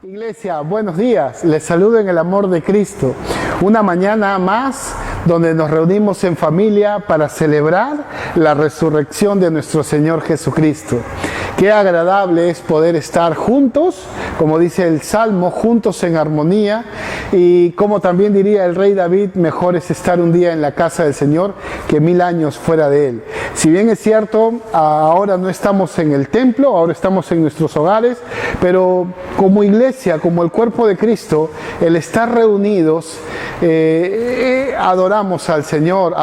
Iglesia, buenos días. Les saludo en el amor de Cristo. Una mañana más donde nos reunimos en familia para celebrar la resurrección de nuestro Señor Jesucristo. Qué agradable es poder estar juntos, como dice el Salmo, juntos en armonía. Y como también diría el rey David, mejor es estar un día en la casa del Señor que 1000 años fuera de Él. Si bien es cierto, ahora no estamos en el templo, ahora estamos en nuestros hogares, pero como iglesia, como el cuerpo de Cristo, el estar reunidos, adoramos al Señor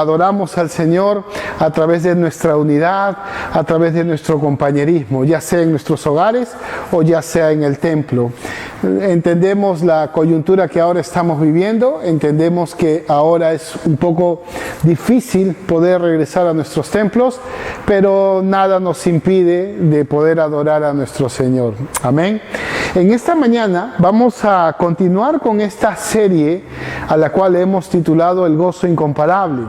a través de nuestra unidad, a través de nuestro compañerismo, ya sea en nuestros hogares o ya sea en el templo. Entendemos la coyuntura que ahora estamos viviendo, entendemos que ahora es un poco difícil poder regresar a nuestros templos, pero nada nos impide de poder adorar a nuestro Señor. Amén. En esta mañana vamos a continuar con esta serie a la cual hemos titulado El gozo incomparable,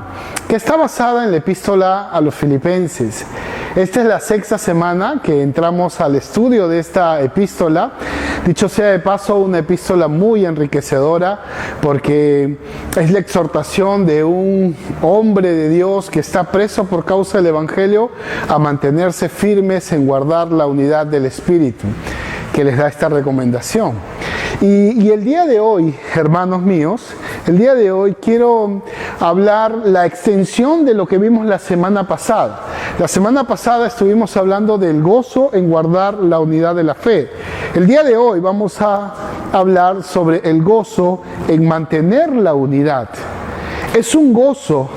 que está basada en la epístola a los Filipenses. Esta es la 6ª semana que entramos al estudio de esta epístola. Dicho sea de paso, una epístola muy enriquecedora porque es la exhortación de un hombre de Dios que está preso por causa del Evangelio a mantenerse firmes en guardar la unidad del Espíritu, que les da esta recomendación. Y el día de hoy, hermanos míos, el día de hoy quiero hablar la extensión de lo que vimos la semana pasada. La semana pasada estuvimos hablando del gozo en guardar la unidad de la fe. El día de hoy vamos a hablar sobre el gozo en mantener la unidad. Es un gozo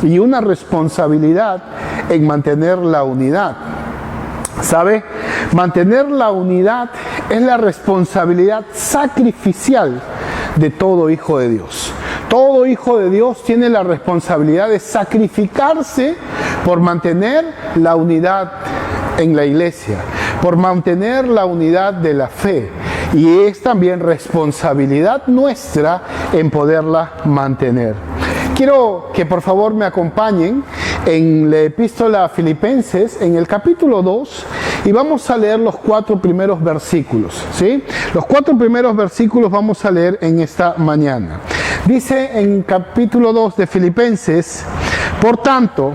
y una responsabilidad en mantener la unidad. ¿Sabe? Mantener la unidad es la responsabilidad sacrificial de todo hijo de Dios. Todo hijo de Dios tiene la responsabilidad de sacrificarse por mantener la unidad en la iglesia, por mantener la unidad de la fe. Y es también responsabilidad nuestra en poderla mantener. Quiero que por favor me acompañen en la epístola a Filipenses, en el capítulo 2, y vamos a leer los 4 primeros versículos, ¿sí? Los 4 primeros versículos vamos a leer en esta mañana. Dice en capítulo 2 de Filipenses: por tanto,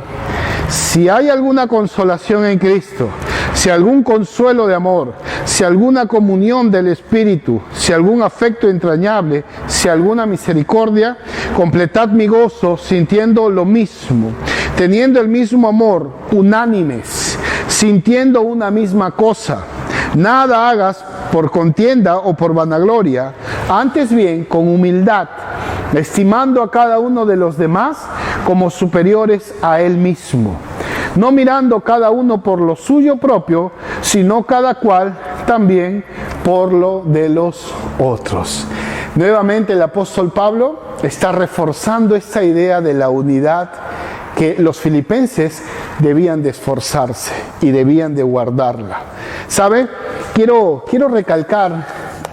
si hay alguna consolación en Cristo, si algún consuelo de amor, si alguna comunión del Espíritu, si algún afecto entrañable, si alguna misericordia, completad mi gozo sintiendo lo mismo, teniendo el mismo amor, unánimes, sintiendo una misma cosa. Nada hagas por contienda o por vanagloria, antes bien con humildad, estimando a cada uno de los demás como superiores a él mismo, no mirando cada uno por lo suyo propio, sino cada cual también por lo de los otros. Nuevamente el apóstol Pablo está reforzando esta idea de la unidad que los filipenses debían de esforzarse y debían de guardarla. ¿Sabe? Quiero recalcar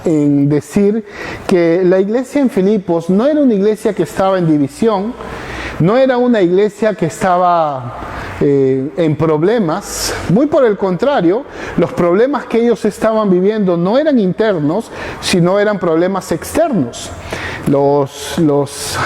en decir que la iglesia en Filipos no era una iglesia que estaba en división, no era una iglesia que estaba en problemas. Muy por el contrario, los problemas que ellos estaban viviendo no eran internos, sino eran problemas externos. Los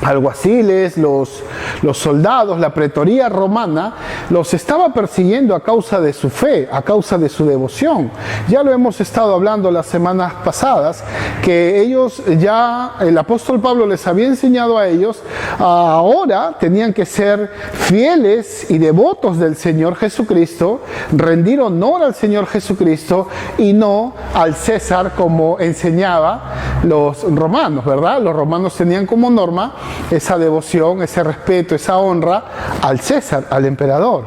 alguaciles, los soldados, la pretoría romana, los estaba persiguiendo a causa de su fe, a causa de su devoción. Ya lo hemos estado hablando las semanas pasadas, que ellos ya, el apóstol Pablo les había enseñado a ellos, ahora tenían que ser fieles y devotos del Señor Jesucristo, rendir honor al Señor Jesucristo y no al César como enseñaba los romanos, ¿verdad? Los romanos tenían como norma esa devoción, ese respeto, esa honra al César, al emperador.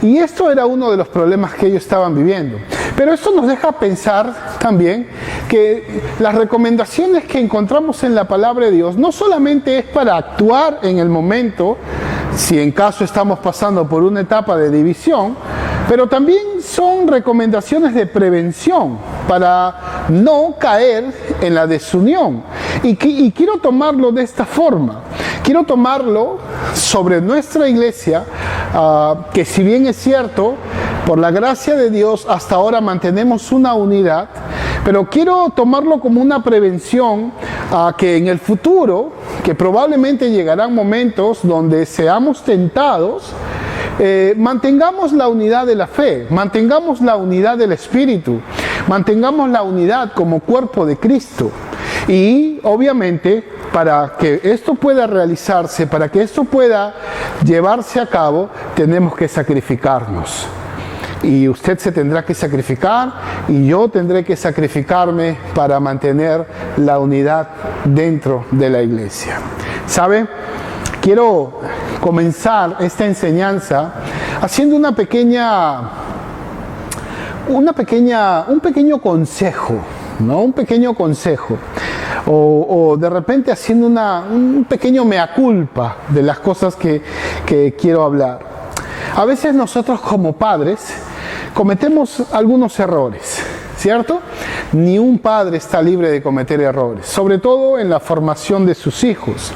Y esto era uno de los problemas que ellos estaban viviendo. Pero esto nos deja pensar también que las recomendaciones que encontramos en la palabra de Dios no solamente es para actuar en el momento, si en caso estamos pasando por una etapa de división, pero también son recomendaciones de prevención para no caer en la desunión. Y quiero tomarlo de esta forma. Quiero tomarlo sobre nuestra iglesia, que si bien es cierto, por la gracia de Dios hasta ahora mantenemos una unidad, Pero quiero tomarlo como una prevención a que en el futuro, que probablemente llegarán momentos donde seamos tentados, mantengamos la unidad de la fe, mantengamos la unidad del Espíritu, mantengamos la unidad como cuerpo de Cristo. Y obviamente, para que esto pueda realizarse, para que esto pueda llevarse a cabo, tenemos que sacrificarnos. Y usted se tendrá que sacrificar y yo tendré que sacrificarme para mantener la unidad dentro de la iglesia. ¿Sabe? Quiero comenzar esta enseñanza haciendo un pequeño consejo, ¿no? Un pequeño consejo. O de repente haciendo un pequeño mea culpa de las cosas que quiero hablar. A veces nosotros como padres cometemos algunos errores, ¿cierto? Ni un padre está libre de cometer errores, sobre todo en la formación de sus hijos.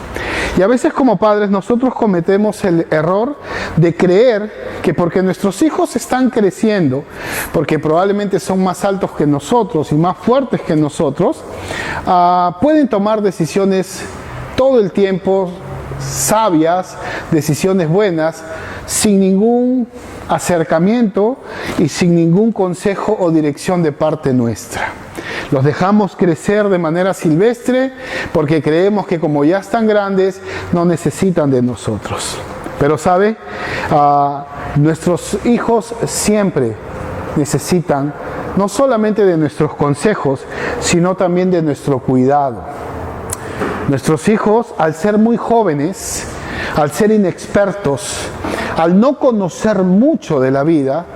Y a veces como padres nosotros cometemos el error de creer que porque nuestros hijos están creciendo, porque probablemente son más altos que nosotros y más fuertes que nosotros, pueden tomar decisiones todo el tiempo sabias, decisiones buenas, sin ningún acercamiento y sin ningún consejo o dirección de parte nuestra. Los dejamos crecer de manera silvestre porque creemos que como ya están grandes no necesitan de nosotros. Pero ¿sabe? Nuestros hijos siempre necesitan no solamente de nuestros consejos, sino también de nuestro cuidado. Nuestros hijos, al ser muy jóvenes, al ser inexpertos, al no conocer mucho de la vida,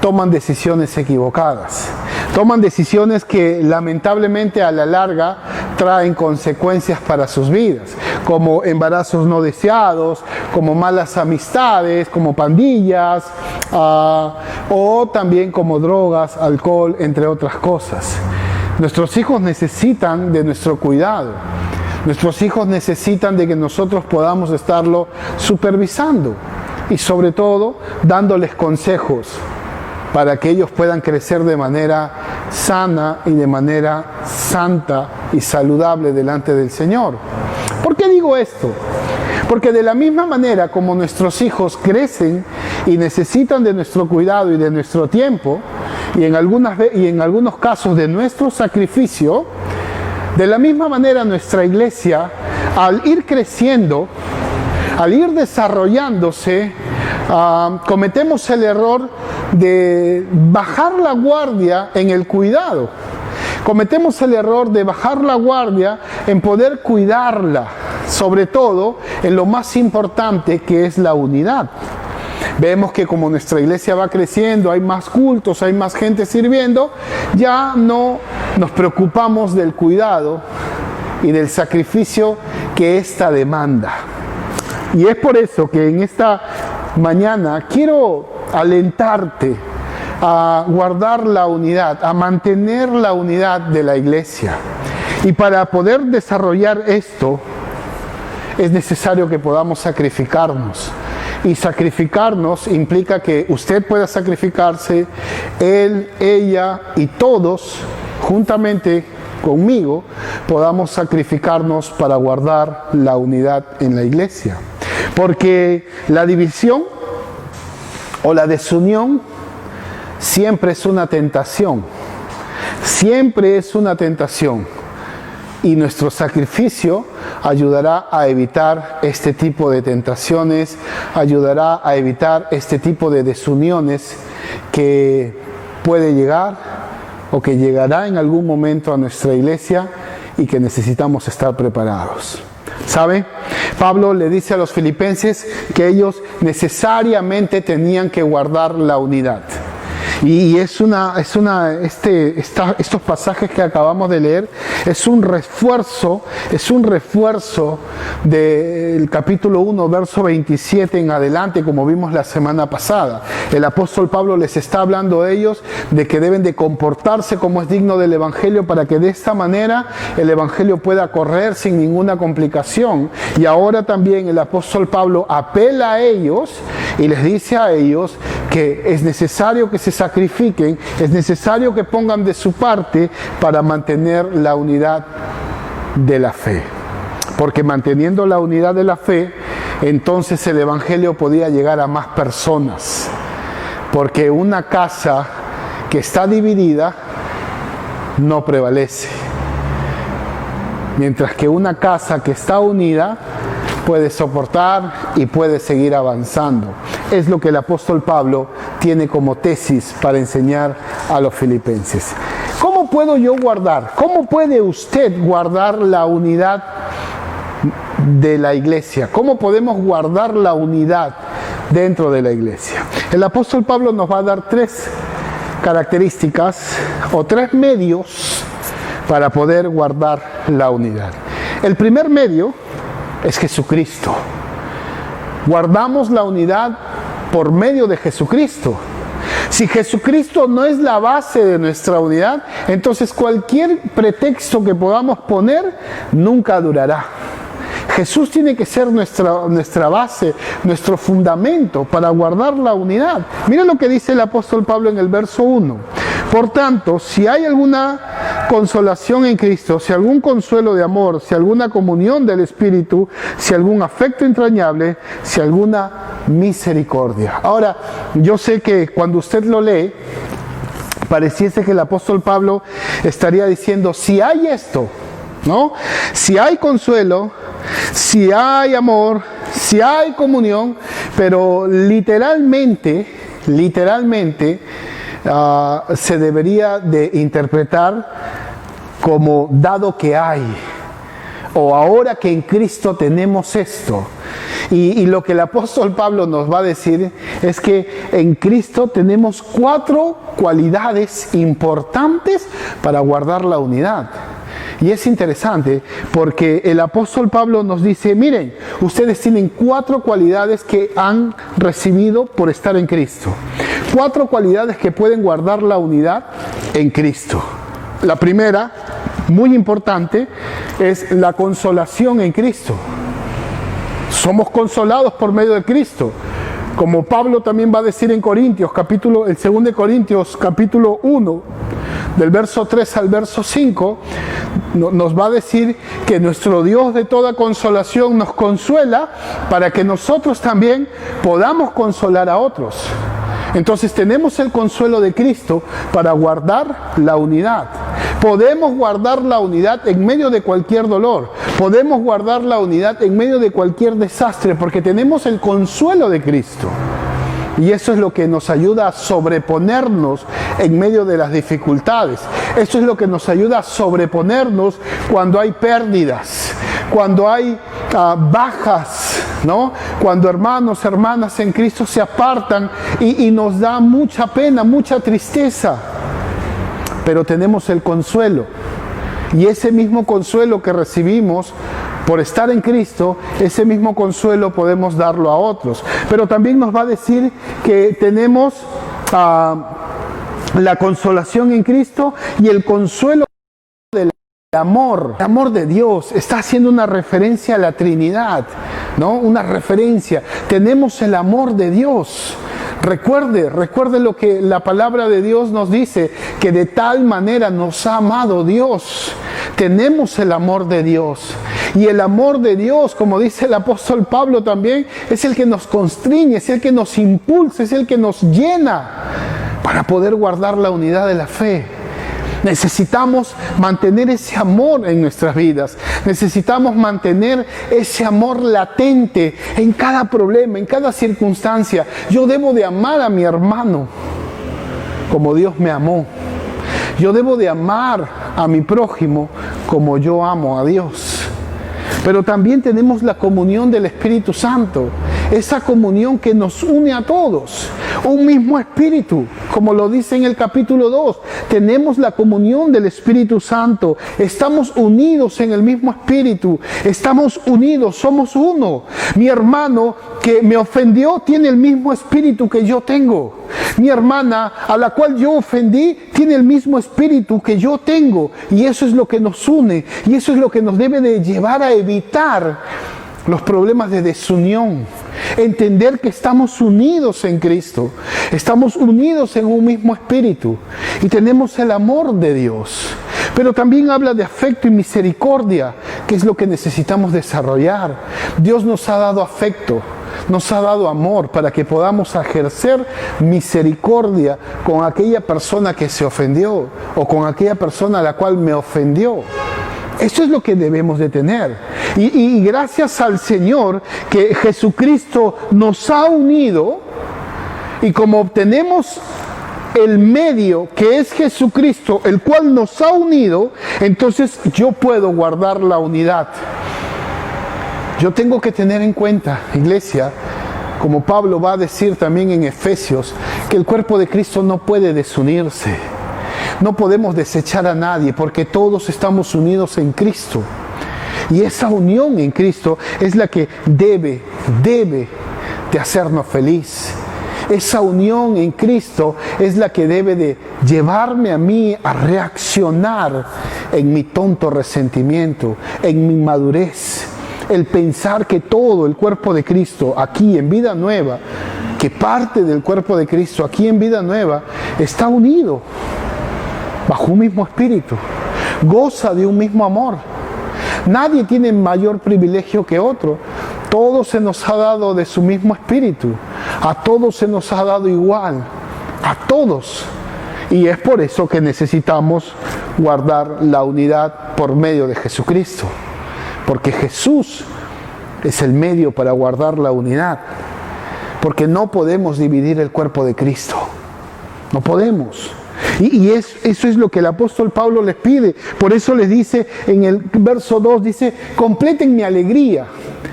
toman decisiones equivocadas. Toman decisiones que lamentablemente a la larga traen consecuencias para sus vidas, como embarazos no deseados, como malas amistades, como pandillas, o también como drogas, alcohol, entre otras cosas. Nuestros hijos necesitan de nuestro cuidado. Nuestros hijos necesitan de que nosotros podamos estarlo supervisando y sobre todo dándoles consejos para que ellos puedan crecer de manera sana y de manera santa y saludable delante del Señor. ¿Por qué digo esto? Porque de la misma manera como nuestros hijos crecen y necesitan de nuestro cuidado y de nuestro tiempo, y en algunos casos de nuestro sacrificio, de la misma manera nuestra iglesia, al ir creciendo, al ir desarrollándose, cometemos el error de bajar la guardia en el cuidado. Cometemos el error de bajar la guardia en poder cuidarla, sobre todo en lo más importante que es la unidad. Vemos que como nuestra iglesia va creciendo, hay más cultos, hay más gente sirviendo, ya no nos preocupamos del cuidado y del sacrificio que esta demanda. Y es por eso que en esta mañana quiero alentarte a guardar la unidad, a mantener la unidad de la iglesia. Y para poder desarrollar esto, es necesario que podamos sacrificarnos. Y sacrificarnos implica que usted pueda sacrificarse, él, ella y todos, juntamente conmigo, podamos sacrificarnos para guardar la unidad en la iglesia. Porque la división o la desunión siempre es una tentación. Siempre es una tentación. Y nuestro sacrificio ayudará a evitar este tipo de tentaciones, ayudará a evitar este tipo de desuniones que puede llegar o que llegará en algún momento a nuestra iglesia y que necesitamos estar preparados. ¿Sabe? Pablo le dice a los filipenses que ellos necesariamente tenían que guardar la unidad. Y estos pasajes que acabamos de leer es un refuerzo del capítulo 1, verso 27 en adelante, como vimos la semana pasada. El apóstol Pablo les está hablando a ellos de que deben de comportarse como es digno del Evangelio para que de esta manera el Evangelio pueda correr sin ninguna complicación. Y ahora también el apóstol Pablo apela a ellos y les dice a ellos que es necesario que se sacrifiquen, es necesario que pongan de su parte para mantener la unidad de la fe. Porque manteniendo la unidad de la fe, entonces el Evangelio podía llegar a más personas. Porque una casa que está dividida no prevalece. Mientras que una casa que está unida puede soportar y puede seguir avanzando. Es lo que el apóstol Pablo tiene como tesis para enseñar a los filipenses. ¿Cómo puedo yo guardar? ¿Cómo puede usted guardar la unidad de la iglesia? ¿Cómo podemos guardar la unidad dentro de la iglesia? El apóstol Pablo nos va a dar 3 características o 3 medios para poder guardar la unidad. El primer medio es Jesucristo. Guardamos la unidad por medio de Jesucristo. Si Jesucristo no es la base de nuestra unidad, entonces cualquier pretexto que podamos poner nunca durará. Jesús tiene que ser nuestra base, nuestro fundamento para guardar la unidad. Miren lo que dice el apóstol Pablo en el verso 1. Por tanto, si hay alguna consolación en Cristo, si algún consuelo de amor, si alguna comunión del Espíritu, si algún afecto entrañable, si alguna misericordia. Ahora, yo sé que cuando usted lo lee, pareciese que el apóstol Pablo estaría diciendo, si hay esto, ¿no? Si hay consuelo, si hay amor, si hay comunión, pero literalmente, se debería de interpretar como dado que hay, o ahora que en Cristo tenemos esto. Y lo que el apóstol Pablo nos va a decir es que en Cristo tenemos 4 cualidades importantes para guardar la unidad. Y es interesante porque el apóstol Pablo nos dice, miren, ustedes tienen 4 cualidades que han recibido por estar en Cristo. 4 cualidades que pueden guardar la unidad en Cristo. La primera, muy importante, es la consolación en Cristo. Somos consolados por medio de Cristo. Como Pablo también va a decir en Corintios, el 2 Corintios, capítulo 1, del verso 3 al verso 5, nos va a decir que nuestro Dios de toda consolación nos consuela para que nosotros también podamos consolar a otros. Entonces tenemos el consuelo de Cristo para guardar la unidad. Podemos guardar la unidad en medio de cualquier dolor. Podemos guardar la unidad en medio de cualquier desastre porque tenemos el consuelo de Cristo. Y eso es lo que nos ayuda a sobreponernos en medio de las dificultades. Eso es lo que nos ayuda a sobreponernos cuando hay pérdidas, cuando hay bajas, ¿no? Cuando hermanos, hermanas en Cristo se apartan y nos da mucha pena, mucha tristeza. Pero tenemos el consuelo. Y ese mismo consuelo que recibimos por estar en Cristo, ese mismo consuelo podemos darlo a otros. Pero también nos va a decir que tenemos la consolación en Cristo y el consuelo del amor. El amor de Dios está haciendo una referencia a la Trinidad, ¿no? Una referencia. Tenemos el amor de Dios. Recuerde lo que la palabra de Dios nos dice, que de tal manera nos ha amado Dios. Tenemos el amor de Dios. Y el amor de Dios, como dice el apóstol Pablo también, es el que nos constriñe, es el que nos impulsa, es el que nos llena para poder guardar la unidad de la fe. Necesitamos mantener ese amor en nuestras vidas. Necesitamos mantener ese amor latente en cada problema, en cada circunstancia. Yo debo de amar a mi hermano como Dios me amó. Yo debo de amar a mi prójimo como yo amo a Dios. Pero también tenemos la comunión del Espíritu Santo. Esa comunión que nos une a todos. Un mismo espíritu, como lo dice en el capítulo 2. Tenemos la comunión del Espíritu Santo. Estamos unidos en el mismo espíritu. Estamos unidos, somos uno. Mi hermano que me ofendió tiene el mismo espíritu que yo tengo. Mi hermana a la cual yo ofendí tiene el mismo espíritu que yo tengo. Y eso es lo que nos une. Y eso es lo que nos debe de llevar a evitar los problemas de desunión. Entender que estamos unidos en Cristo, estamos unidos en un mismo espíritu y tenemos el amor de Dios. Pero también habla de afecto y misericordia, que es lo que necesitamos desarrollar. Dios nos ha dado afecto, nos ha dado amor para que podamos ejercer misericordia con aquella persona que se ofendió o con aquella persona a la cual me ofendió. Eso es lo que debemos de tener. Y gracias al Señor que Jesucristo nos ha unido, y como obtenemos el medio que es Jesucristo, el cual nos ha unido, entonces yo puedo guardar la unidad. Yo tengo que tener en cuenta, iglesia, como Pablo va a decir también en Efesios, que el cuerpo de Cristo no puede desunirse. No podemos desechar a nadie porque todos estamos unidos en Cristo. Y esa unión en Cristo es la que debe de hacernos feliz. Esa unión en Cristo es la que debe de llevarme a mí a reaccionar en mi tonto resentimiento, en mi inmadurez. El pensar que todo el cuerpo de Cristo aquí en Vida Nueva, que parte del cuerpo de Cristo aquí en Vida Nueva, está unido bajo un mismo espíritu, goza de un mismo amor. Nadie tiene mayor privilegio que otro. Todo se nos ha dado de su mismo espíritu. A todos se nos ha dado igual. A todos. Y es por eso que necesitamos guardar la unidad por medio de Jesucristo. Porque Jesús es el medio para guardar la unidad. Porque no podemos dividir el cuerpo de Cristo. No podemos. Y eso es lo que el apóstol Pablo les pide. Por eso les dice en el verso 2, dice, completen mi alegría.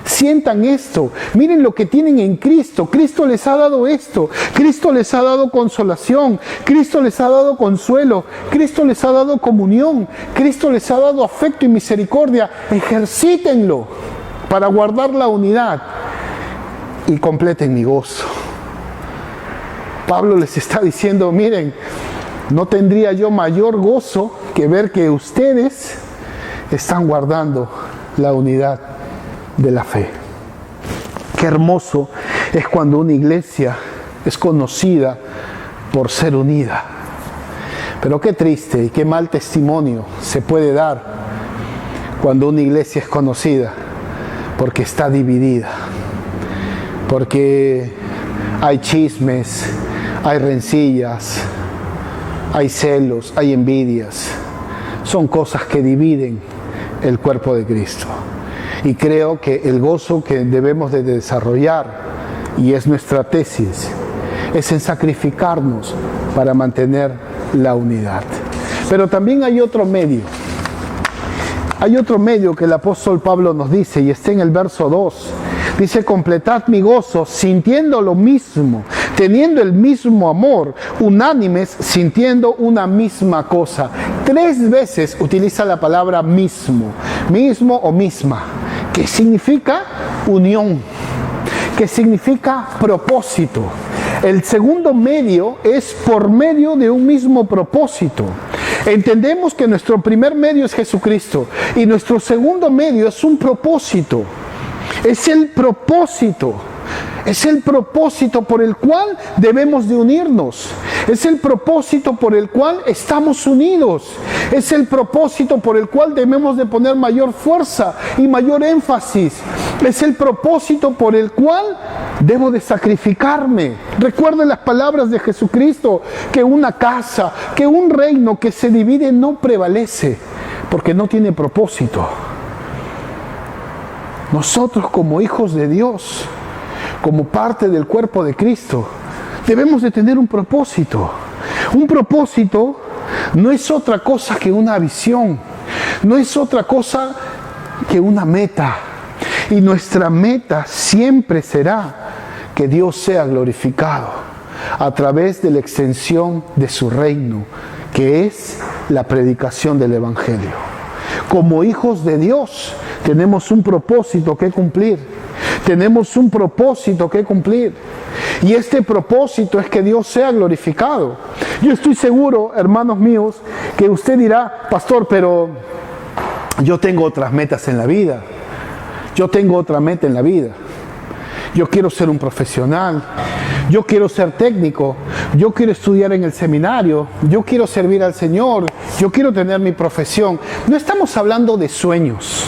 Sientan esto, miren lo que tienen en Cristo. Cristo les ha dado esto, Cristo les ha dado consolación, Cristo les ha dado consuelo, Cristo les ha dado comunión, Cristo les ha dado afecto y misericordia. Ejercítenlo para guardar la unidad y completen mi gozo. Pablo les está diciendo, miren, no tendría yo mayor gozo que ver que ustedes están guardando la unidad de la fe. Qué hermoso es cuando una iglesia es conocida por ser unida. Pero qué triste y qué mal testimonio se puede dar cuando una iglesia es conocida porque está dividida. Porque hay chismes, hay rencillas, hay celos, hay envidias. Son cosas que dividen el cuerpo de Cristo. Y creo que el gozo que debemos de desarrollar, y es nuestra tesis, es en sacrificarnos para mantener la unidad. Pero también hay otro medio. Hay otro medio que el apóstol Pablo nos dice, y está en el verso 2. Dice, completad mi gozo sintiendo lo mismo, teniendo el mismo amor, unánimes, sintiendo una misma cosa. 3 veces utiliza la palabra mismo o misma, que significa unión, que significa propósito. El segundo medio es por medio de un mismo propósito. Entendemos que nuestro primer medio es Jesucristo y nuestro segundo medio es un propósito. Es el propósito por el cual debemos de unirnos. Es el propósito por el cual estamos unidos. Es el propósito por el cual debemos de poner mayor fuerza y mayor énfasis. Es el propósito por el cual debo de sacrificarme. Recuerden las palabras de Jesucristo, que una casa, que un reino que se divide no prevalece, porque no tiene propósito. Nosotros como hijos de Dios, como parte del cuerpo de Cristo, debemos de tener un propósito. Un propósito no es otra cosa que una visión, no es otra cosa que una meta. Y nuestra meta siempre será que Dios sea glorificado a través de la extensión de su reino, que es la predicación del Evangelio. Como hijos de Dios tenemos un propósito que cumplir. Tenemos un propósito que cumplir. Y este propósito es que Dios sea glorificado. Yo estoy seguro, hermanos míos, que usted dirá, pastor, pero yo tengo otras metas en la vida. Yo tengo otra meta en la vida. Yo quiero ser un profesional. Yo quiero ser técnico. Yo quiero estudiar en el seminario. Yo quiero servir al Señor. Yo quiero tener mi profesión. No estamos hablando de sueños.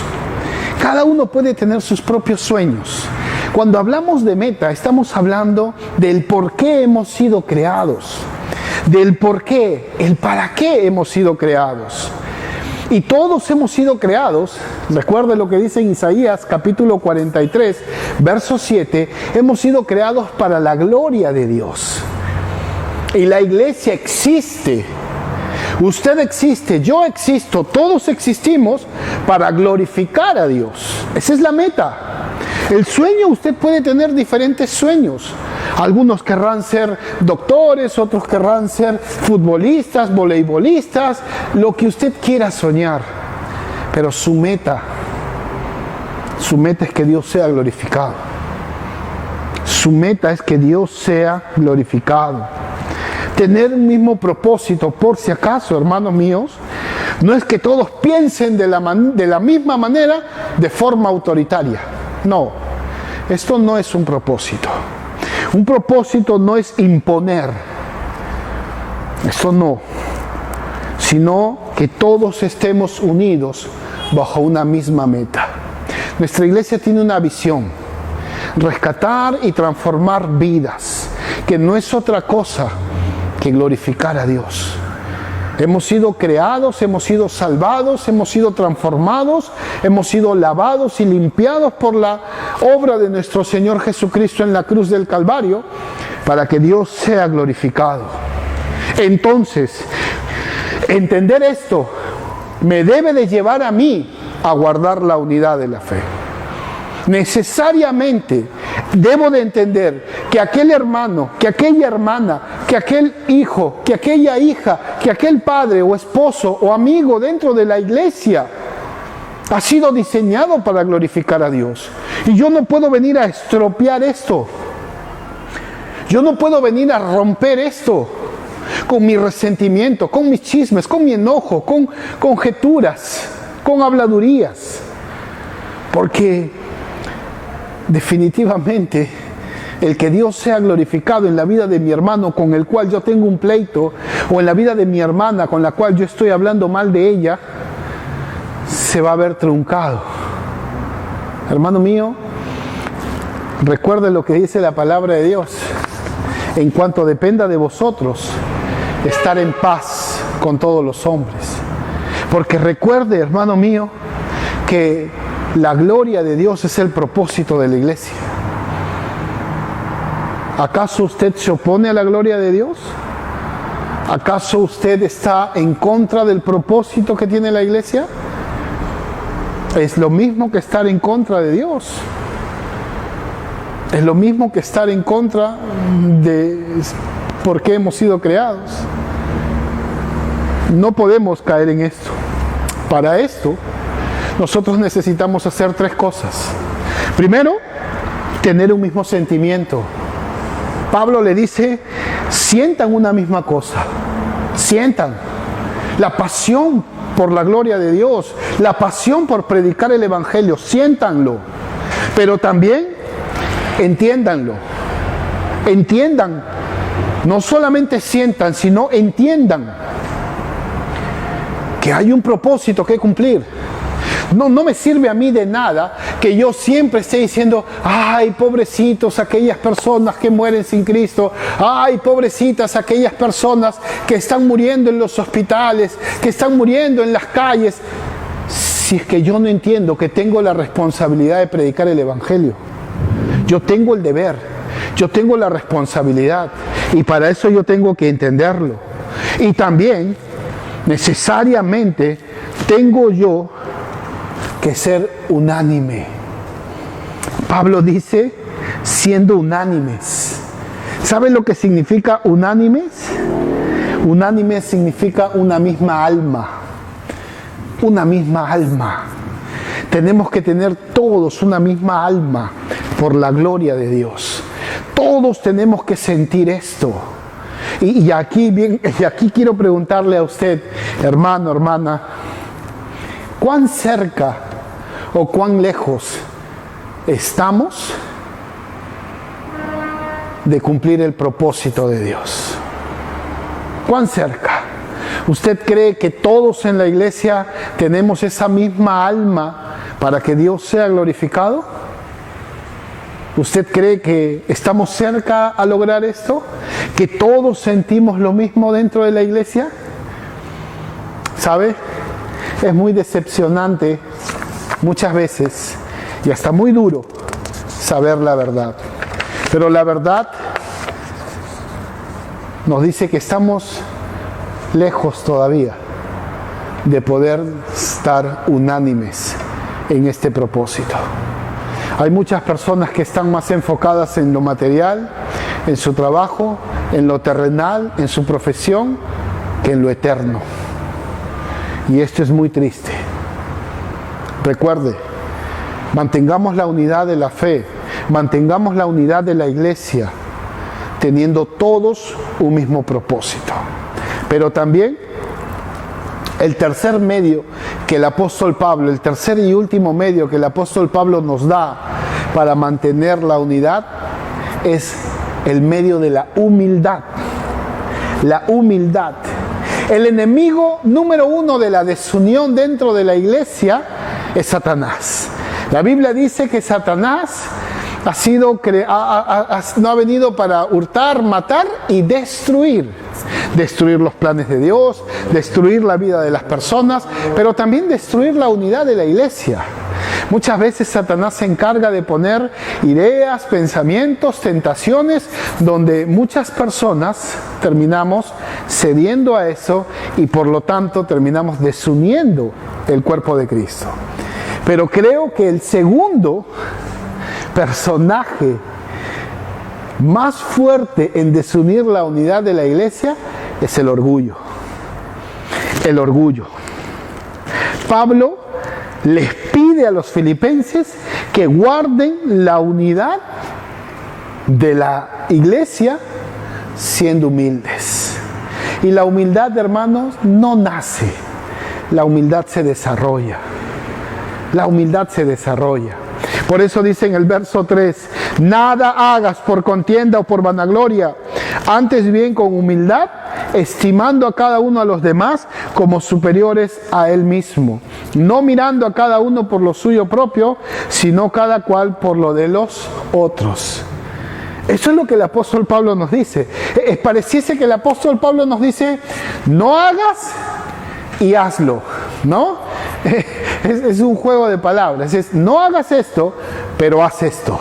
Cada uno puede tener sus propios sueños. Cuando hablamos de meta, estamos hablando del por qué hemos sido creados. Del por qué, el para qué hemos sido creados. Y todos hemos sido creados, recuerde lo que dice en Isaías capítulo 43, verso 7, hemos sido creados para la gloria de Dios. Y la iglesia existe, usted existe, yo existo, todos existimos para glorificar a Dios. Esa es la meta. El sueño, usted puede tener diferentes sueños. Algunos querrán ser doctores, otros querrán ser futbolistas, voleibolistas, lo que usted quiera soñar. Pero su meta es que Dios sea glorificado. Su meta es que Dios sea glorificado. Tener el mismo propósito, por si acaso, hermanos míos, no es que todos piensen de la misma manera, de forma autoritaria. No, esto no es un propósito. Un propósito no es imponer, eso no, sino que todos estemos unidos bajo una misma meta. Nuestra iglesia tiene una visión, rescatar y transformar vidas, que no es otra cosa que glorificar a Dios. Hemos sido creados, hemos sido salvados, hemos sido transformados, hemos sido lavados y limpiados por la obra de nuestro Señor Jesucristo en la cruz del Calvario, para que Dios sea glorificado. Entonces, entender esto me debe de llevar a mí a guardar la unidad de la fe. Necesariamente debo de entender que aquel hermano, que aquella hermana, que aquel hijo, que aquella hija, que aquel padre o esposo o amigo dentro de la iglesia ha sido diseñado para glorificar a Dios. Y yo no puedo venir a estropear esto. Yo no puedo venir a romper esto con mi resentimiento, con mis chismes, con mi enojo, con conjeturas, con habladurías. Porque definitivamente el que Dios sea glorificado en la vida de mi hermano con el cual yo tengo un pleito, o en la vida de mi hermana con la cual yo estoy hablando mal de ella, se va a ver truncado. Hermano mío, recuerde lo que dice la palabra de Dios: en cuanto dependa de vosotros, estar en paz con todos los hombres. Porque recuerde, hermano mío, que la gloria de Dios es el propósito de la iglesia. ¿Acaso usted se opone a la gloria de Dios? ¿Acaso usted está en contra del propósito que tiene la iglesia? Es lo mismo que estar en contra de Dios. Es lo mismo que estar en contra de por qué hemos sido creados. No podemos caer en esto. Para esto, nosotros necesitamos hacer tres cosas. Primero, tener un mismo sentimiento. Pablo le dice: sientan una misma cosa. Sientan la pasión por la gloria de Dios, la pasión por predicar el evangelio. Siéntanlo. Pero también entiéndanlo. Entiendan. No solamente sientan, sino entiendan que hay un propósito que cumplir. No me sirve a mí de nada que yo siempre esté diciendo: ay, pobrecitos aquellas personas que mueren sin Cristo, ay, pobrecitas aquellas personas que están muriendo en los hospitales, que están muriendo en las calles, si es que yo no entiendo que tengo la responsabilidad de predicar el evangelio. Yo tengo el deber, yo tengo la responsabilidad, y para eso yo tengo que entenderlo. Y también necesariamente tengo yo que ser unánime. Pablo dice: siendo unánimes. ¿Saben lo que significa unánimes? Unánimes significa una misma alma. Una misma alma. Tenemos que tener todos una misma alma por la gloria de Dios. Todos tenemos que sentir esto. Y aquí quiero preguntarle a usted, hermano, hermana, ¿cuán cerca o cuán lejos estamos de cumplir el propósito de Dios? ¿Cuán cerca? ¿Usted cree que todos en la iglesia tenemos esa misma alma para que Dios sea glorificado? ¿Usted cree que estamos cerca a lograr esto? ¿Que todos sentimos lo mismo dentro de la iglesia? ¿Sabe? Es muy decepcionante muchas veces y hasta muy duro saber la verdad. Pero la verdad nos dice que estamos lejos todavía de poder estar unánimes en este propósito. Hay muchas personas que están más enfocadas en lo material, en su trabajo, en lo terrenal, en su profesión, que en lo eterno. Y esto es muy triste. Recuerde, mantengamos la unidad de la fe, mantengamos la unidad de la iglesia, teniendo todos un mismo propósito. Pero también el tercer medio que el apóstol Pablo, el tercer y último medio que el apóstol Pablo nos da para mantener la unidad es el medio de la humildad. La humildad. El enemigo número uno de la desunión dentro de la iglesia es Satanás. La Biblia dice que Satanás no ha venido para hurtar, matar y destruir. Destruir los planes de Dios, destruir la vida de las personas, pero también destruir la unidad de la iglesia. Muchas veces Satanás se encarga de poner ideas, pensamientos, tentaciones, donde muchas personas terminamos cediendo a eso y por lo tanto terminamos desuniendo el cuerpo de Cristo. Pero creo que el segundo personaje más fuerte en desunir la unidad de la iglesia es el orgullo. El orgullo. Pablo les pide a los filipenses que guarden la unidad de la iglesia siendo humildes. Y la humildad, hermanos, no nace. La humildad se desarrolla. La humildad se desarrolla. Por eso dice en el verso 3, nada hagas por contienda o por vanagloria, antes bien con humildad, estimando a cada uno a los demás como superiores a él mismo, no mirando a cada uno por lo suyo propio, sino cada cual por lo de los otros. Eso es lo que el apóstol Pablo nos dice. Pareciese que el apóstol Pablo nos dice, no hagas y hazlo, ¿no? Es un juego de palabras, es no hagas esto, pero haz esto.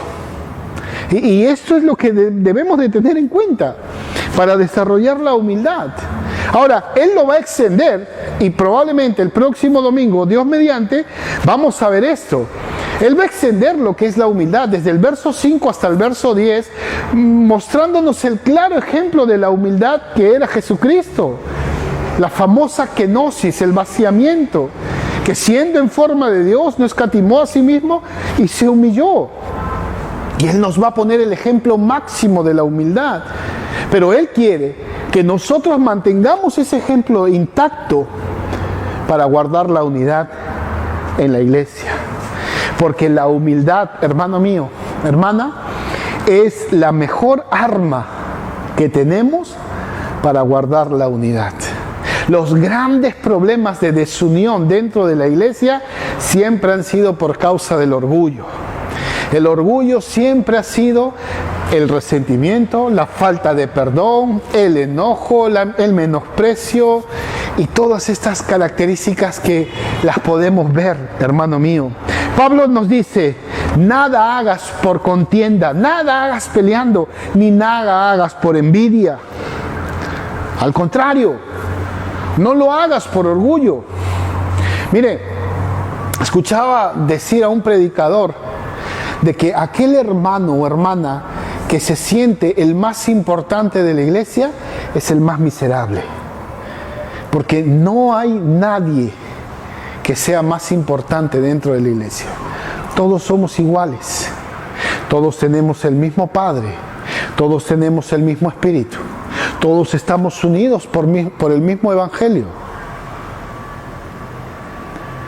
Y esto es lo que debemos de tener en cuenta para desarrollar la humildad. Ahora, Él lo va a extender y probablemente el próximo domingo, Dios mediante, vamos a ver esto. Él va a extender lo que es la humildad desde el verso 5 hasta el verso 10, mostrándonos el claro ejemplo de la humildad que era Jesucristo. La famosa kenosis, el vaciamiento, que siendo en forma de Dios no escatimó a sí mismo y se humilló. Y Él nos va a poner el ejemplo máximo de la humildad. Pero Él quiere que nosotros mantengamos ese ejemplo intacto para guardar la unidad en la iglesia. Porque la humildad, hermano mío, hermana, es la mejor arma que tenemos para guardar la unidad. Los grandes problemas de desunión dentro de la iglesia siempre han sido por causa del orgullo. El orgullo siempre ha sido el resentimiento, la falta de perdón, el enojo, el menosprecio y todas estas características que las podemos ver, hermano mío. Pablo nos dice, nada hagas por contienda, nada hagas peleando, ni nada hagas por envidia. Al contrario, no lo hagas por orgullo. Mire, escuchaba decir a un predicador de que aquel hermano o hermana que se siente el más importante de la iglesia es el más miserable. Porque no hay nadie que sea más importante dentro de la iglesia. Todos somos iguales. Todos tenemos el mismo Padre. Todos tenemos el mismo Espíritu. Todos estamos unidos por el mismo Evangelio.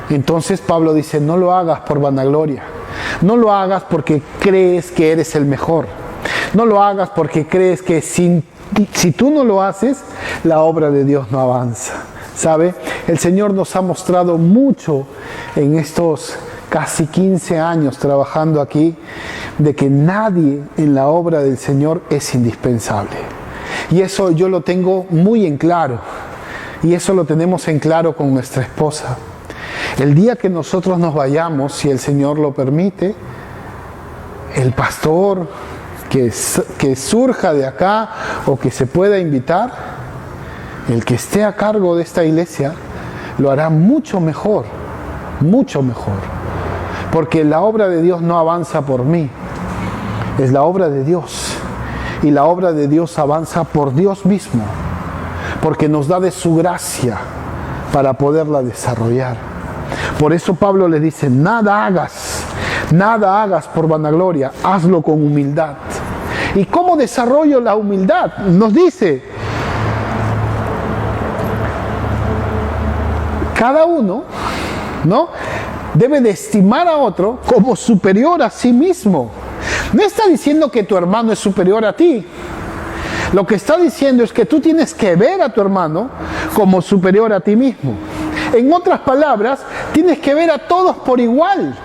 Entonces Pablo dice, no lo hagas por vanagloria. No lo hagas porque crees que eres el mejor. No lo hagas porque crees que si tú no lo haces, la obra de Dios no avanza. ¿Sabe? El Señor nos ha mostrado mucho en estos casi 15 años trabajando aquí, de que nadie en la obra del Señor es indispensable. Y eso yo lo tengo muy en claro. Y eso lo tenemos en claro con nuestra esposa. El día que nosotros nos vayamos, si el Señor lo permite, el pastor que surja de acá o que se pueda invitar, el que esté a cargo de esta iglesia, lo hará mucho mejor, mucho mejor. Porque la obra de Dios no avanza por mí, es la obra de Dios. Y la obra de Dios avanza por Dios mismo, porque nos da de su gracia para poderla desarrollar. Por eso Pablo le dice, nada hagas por vanagloria, hazlo con humildad. ¿Y cómo desarrollo la humildad? Nos dice, cada uno, ¿no?, debe de estimar a otro como superior a sí mismo. No está diciendo que tu hermano es superior a ti. Lo que está diciendo es que tú tienes que ver a tu hermano como superior a ti mismo. En otras palabras, tienes que ver a todos por igual.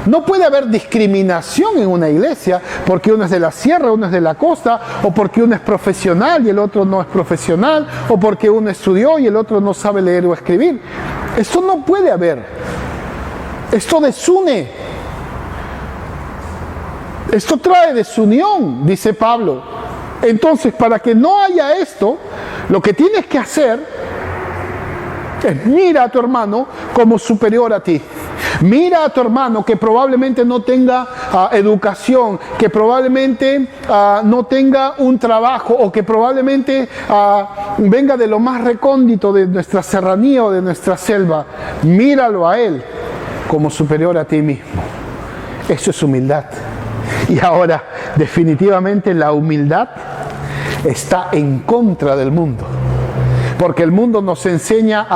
No puede haber discriminación en una iglesia porque uno es de la sierra, uno es de la costa, o porque uno es profesional y el otro no es profesional, o porque uno estudió y el otro no sabe leer o escribir. Esto no puede haber. Esto desune. Esto trae desunión, dice Pablo. Entonces, para que no haya esto, lo que tienes que hacer es mira a tu hermano como superior a ti. Mira a tu hermano que probablemente no tenga educación, que probablemente no tenga un trabajo, o que probablemente venga de lo más recóndito de nuestra serranía o de nuestra selva. Míralo a él como superior a ti mismo. Eso es humildad. Y ahora, definitivamente la humildad está en contra del mundo. Porque el mundo nos enseña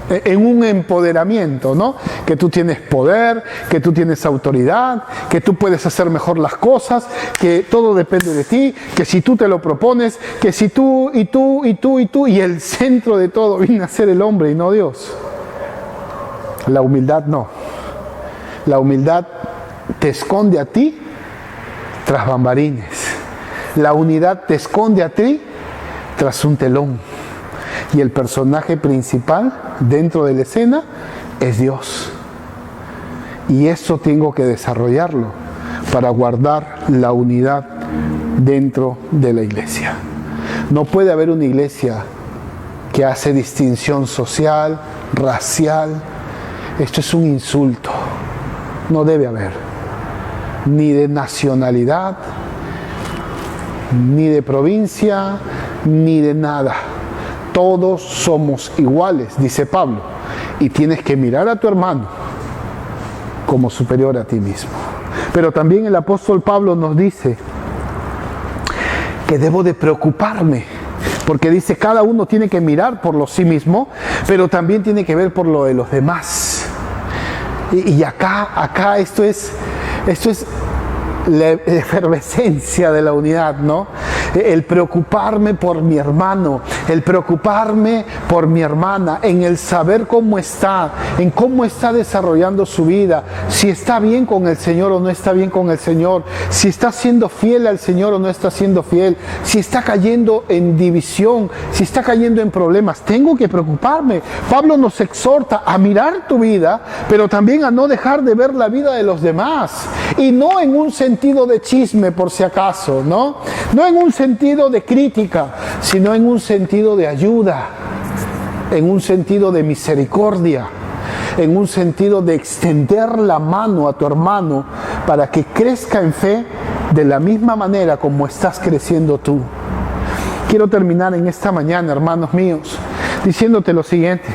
en un empoderamiento, ¿no? Que tú tienes poder, que tú tienes autoridad, que tú puedes hacer mejor las cosas, que todo depende de ti, que si tú te lo propones, que si tú, y el centro de todo viene a ser el hombre y no Dios. La humildad no. La humildad te esconde a ti tras bambalines. La unidad te esconde a ti tras un telón. Y el personaje principal dentro de la escena es Dios. Y eso tengo que desarrollarlo para guardar la unidad dentro de la iglesia. No puede haber una iglesia que hace distinción social, racial. Esto es un insulto. No debe haber. Ni de nacionalidad, ni de provincia, ni de nada. Todos somos iguales, dice Pablo. Y tienes que mirar a tu hermano como superior a ti mismo. Pero también el apóstol Pablo nos dice que debo de preocuparme. Porque dice, cada uno tiene que mirar por lo sí mismo, pero también tiene que ver por lo de los demás. Y acá esto es la efervescencia de la unidad, ¿no? El preocuparme por mi hermano, el preocuparme por mi hermana, en el saber cómo está, en cómo está desarrollando su vida, si está bien con el Señor o no está bien con el Señor, si está siendo fiel al Señor o no está siendo fiel, si está cayendo en división, si está cayendo en problemas. Tengo que preocuparme. Pablo nos exhorta a mirar tu vida, pero también a no dejar de ver la vida de los demás. Y no en un sentido de chisme, por si acaso, ¿no? No en un sentido de crítica, sino en un sentido de ayuda, en un sentido de misericordia, en un sentido de extender la mano a tu hermano para que crezca en fe de la misma manera como estás creciendo tú. Quiero terminar en esta mañana, hermanos míos, diciéndote lo siguiente.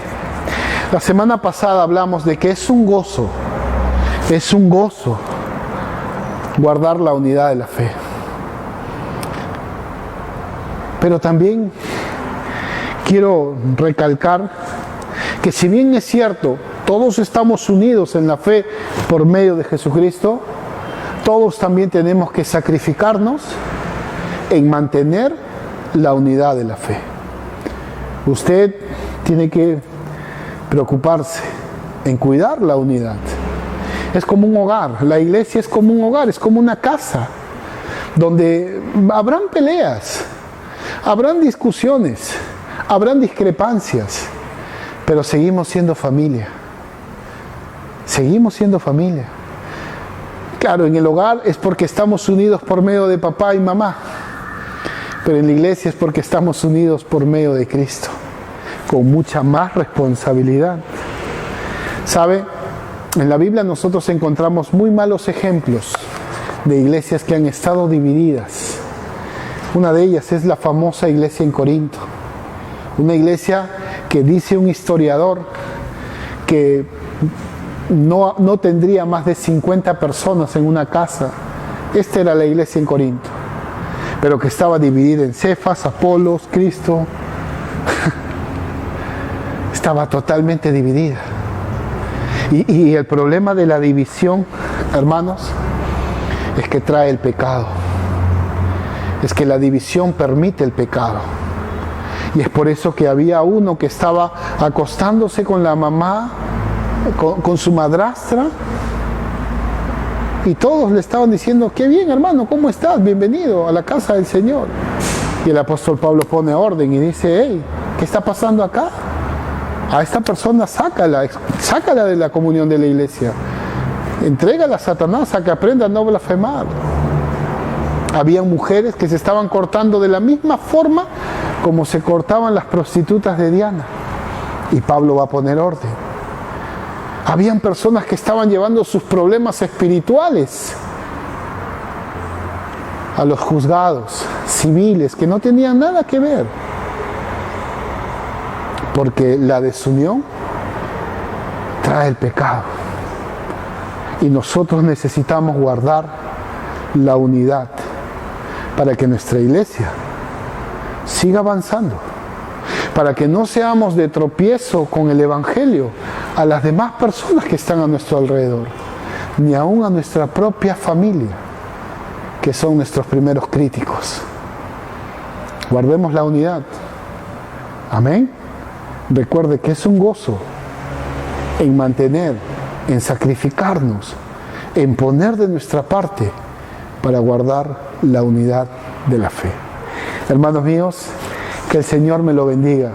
La semana pasada hablamos de que es un gozo guardar la unidad de la fe. Pero también quiero recalcar que si bien es cierto, todos estamos unidos en la fe por medio de Jesucristo, todos también tenemos que sacrificarnos en mantener la unidad de la fe. Usted tiene que preocuparse en cuidar la unidad. Es como un hogar, la iglesia es como un hogar, es como una casa, donde habrán peleas, habrán discusiones, habrán discrepancias, pero seguimos siendo familia. Seguimos siendo familia. Claro, en el hogar es porque estamos unidos por medio de papá y mamá, pero en la iglesia es porque estamos unidos por medio de Cristo, con mucha más responsabilidad. ¿Sabe? En la Biblia nosotros encontramos muy malos ejemplos de iglesias que han estado divididas. Una de ellas es la famosa iglesia en Corinto. Una iglesia que dice un historiador que no tendría más de 50 personas en una casa. Esta era la iglesia en Corinto, pero que estaba dividida en Cefas, Apolos, Cristo. Estaba totalmente dividida. Y el problema de la división, hermanos, es que trae el pecado. Es que la división permite el pecado. Y es por eso que había uno que estaba acostándose con la mamá, con su madrastra, y todos le estaban diciendo: qué bien, hermano, ¿cómo estás? Bienvenido a la casa del Señor. Y el apóstol Pablo pone orden y dice: hey, ¿qué está pasando acá? A esta persona sácala de la comunión de la iglesia, entrégala a Satanás a que aprenda a no blasfemar. Había mujeres que se estaban cortando de la misma forma como se cortaban las prostitutas de Diana, y Pablo va a poner orden. Habían personas que estaban llevando sus problemas espirituales a los juzgados civiles que no tenían nada que ver, porque la desunión trae el pecado, y nosotros necesitamos guardar la unidad para que nuestra iglesia siga avanzando, para que no seamos de tropiezo con el Evangelio a las demás personas que están a nuestro alrededor, ni aún a nuestra propia familia, que son nuestros primeros críticos. Guardemos la unidad. Amén. Recuerde que es un gozo en mantener, en sacrificarnos, en poner de nuestra parte para guardar la unidad de la fe. Hermanos míos, que el Señor me lo bendiga.